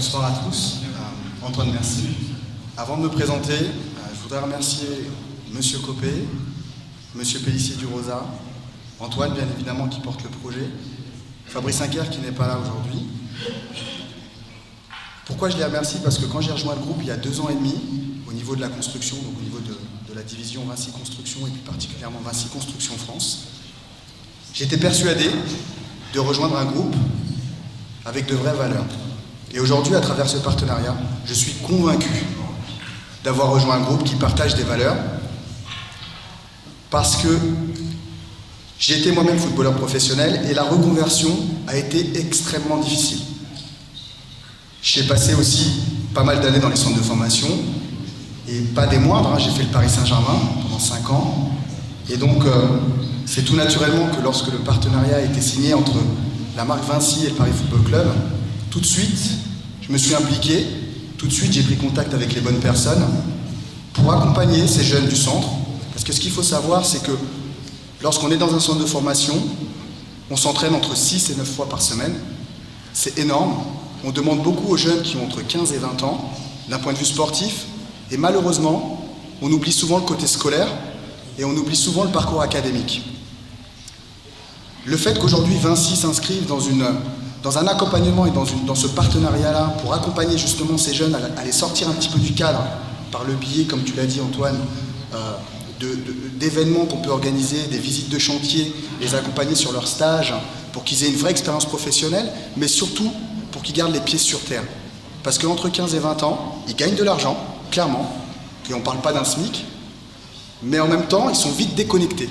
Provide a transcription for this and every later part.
bonsoir à tous. Antoine, merci. Avant de me présenter, je voudrais remercier Monsieur Copé, Monsieur Pellissier du Rosa, Antoine bien évidemment qui porte le projet, Fabrice Inquer qui n'est pas là aujourd'hui. Pourquoi je les remercie? Parce que quand j'ai rejoint le groupe il y a 2 ans et demi, au niveau de la construction, donc au niveau de la division Vinci Construction et plus particulièrement Vinci Construction France, j'étais persuadé de rejoindre un groupe avec de vraies valeurs. Et aujourd'hui, à travers ce partenariat, je suis convaincu d'avoir rejoint un groupe qui partage des valeurs parce que j'ai été moi-même footballeur professionnel et la reconversion a été extrêmement difficile. J'ai passé aussi pas mal d'années dans les centres de formation et pas des moindres, j'ai fait le Paris Saint-Germain pendant 5 ans et donc c'est tout naturellement que lorsque le partenariat a été signé entre la marque Vinci et le Paris Football Club, tout de suite, je me suis impliqué, tout de suite j'ai pris contact avec les bonnes personnes pour accompagner ces jeunes du centre. Parce que ce qu'il faut savoir, c'est que lorsqu'on est dans un centre de formation, on s'entraîne entre 6 et 9 fois par semaine. C'est énorme. On demande beaucoup aux jeunes qui ont entre 15 et 20 ans, d'un point de vue sportif, et malheureusement, on oublie souvent le côté scolaire et on oublie souvent le parcours académique. Le fait qu'aujourd'hui Vinci s'inscrive dans un accompagnement et dans ce partenariat-là pour accompagner justement ces jeunes à les sortir un petit peu du cadre par le biais, comme tu l'as dit Antoine, d'événements qu'on peut organiser, des visites de chantier, les accompagner sur leur stage pour qu'ils aient une vraie expérience professionnelle, mais surtout pour qu'ils gardent les pieds sur terre. Parce qu'entre 15 et 20 ans, ils gagnent de l'argent, clairement, et on ne parle pas d'un SMIC, mais en même temps, ils sont vite déconnectés.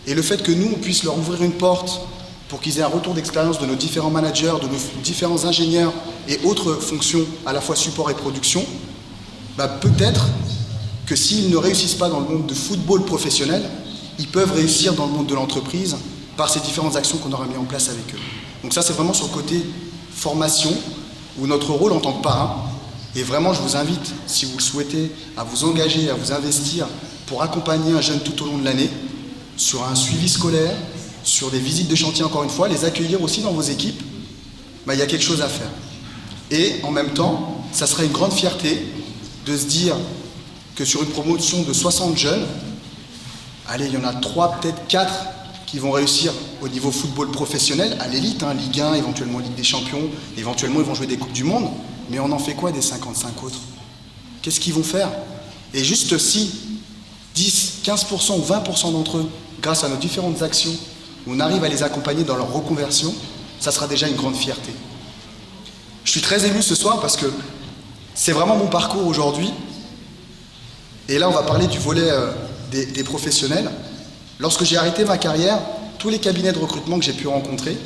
Et le fait que nous, on puisse leur ouvrir une porte pour qu'ils aient un retour d'expérience de nos différents managers, de nos différents ingénieurs et autres fonctions, à la fois support et production, peut-être que s'ils ne réussissent pas dans le monde de football professionnel, ils peuvent réussir dans le monde de l'entreprise par ces différentes actions qu'on aura mis en place avec eux. Donc ça, c'est vraiment sur le côté formation, où notre rôle en tant que parrain, et vraiment je vous invite, si vous le souhaitez, à vous engager, à vous investir pour accompagner un jeune tout au long de l'année, sur un suivi scolaire, sur des visites de chantier encore une fois, les accueillir aussi dans vos équipes, il y a quelque chose à faire. Et en même temps, ça serait une grande fierté de se dire que sur une promotion de 60 jeunes, allez, il y en a 3, peut-être 4 qui vont réussir au niveau football professionnel, à l'élite, Ligue 1, éventuellement Ligue des Champions, éventuellement ils vont jouer des Coupes du Monde, mais on en fait quoi des 55 autres? Qu'est-ce qu'ils vont faire? Et juste si 10, 15% ou 20% d'entre eux, grâce à nos différentes actions, on arrive à les accompagner dans leur reconversion, ça sera déjà une grande fierté. Je suis très ému ce soir parce que c'est vraiment mon parcours aujourd'hui. Et là, on va parler du volet des professionnels. Lorsque j'ai arrêté ma carrière, tous les cabinets de recrutement que j'ai pu rencontrer,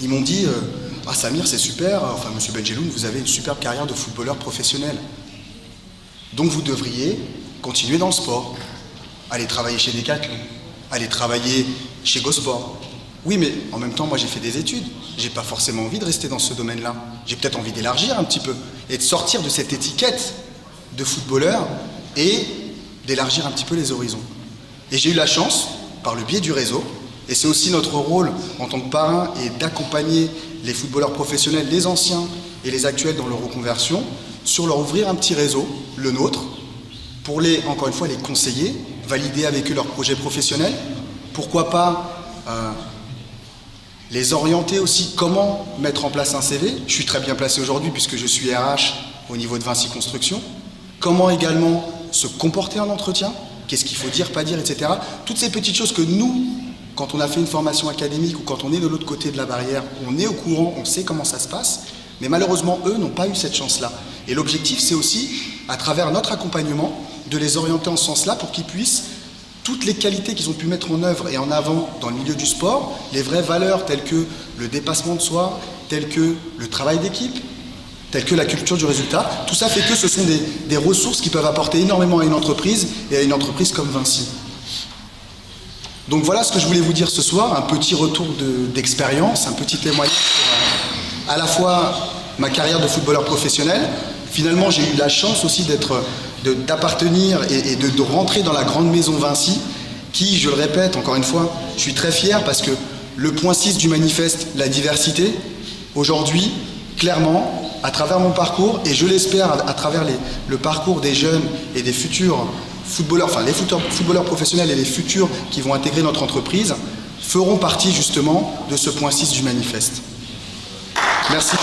ils m'ont dit « Ah Samir, c'est super, enfin Monsieur Benjeloun, vous avez une superbe carrière de footballeur professionnel. Donc vous devriez continuer dans le sport, aller travailler chez Decathlon, aller travailler chez Gosport. Oui, mais en même temps, moi j'ai fait des études. J'ai pas forcément envie de rester dans ce domaine-là. J'ai peut-être envie d'élargir un petit peu et de sortir de cette étiquette de footballeur et d'élargir un petit peu les horizons. Et j'ai eu la chance, par le biais du réseau, et c'est aussi notre rôle en tant que parrain, et d'accompagner les footballeurs professionnels, les anciens et les actuels dans leur reconversion, sur leur ouvrir un petit réseau, le nôtre, pour encore une fois, les conseiller, valider avec eux leur projet professionnel, pourquoi pas les orienter aussi comment mettre en place un CV. Je suis très bien placé aujourd'hui puisque je suis RH au niveau de Vinci Construction. Comment également se comporter en entretien, qu'est-ce qu'il faut dire, pas dire, etc. Toutes ces petites choses que nous, quand on a fait une formation académique ou quand on est de l'autre côté de la barrière, on est au courant, on sait comment ça se passe, mais malheureusement, eux n'ont pas eu cette chance-là. Et l'objectif, c'est aussi, à travers notre accompagnement, de les orienter en ce sens-là pour qu'ils puissent, toutes les qualités qu'ils ont pu mettre en œuvre et en avant dans le milieu du sport, les vraies valeurs telles que le dépassement de soi, telles que le travail d'équipe, telles que la culture du résultat, tout ça fait que ce sont des ressources qui peuvent apporter énormément à une entreprise et à une entreprise comme Vinci. Donc voilà ce que je voulais vous dire ce soir, un petit retour d'expérience, un petit témoignage sur à la fois ma carrière de footballeur professionnel. Finalement, j'ai eu la chance aussi d'appartenir et de rentrer dans la grande maison Vinci, qui, je le répète encore une fois, je suis très fier parce que le point 6 du manifeste, la diversité, aujourd'hui, clairement, à travers mon parcours, et je l'espère à travers le parcours des jeunes et des futurs footballeurs, enfin les footballeurs professionnels et les futurs qui vont intégrer notre entreprise, feront partie justement de ce point 6 du manifeste. Merci.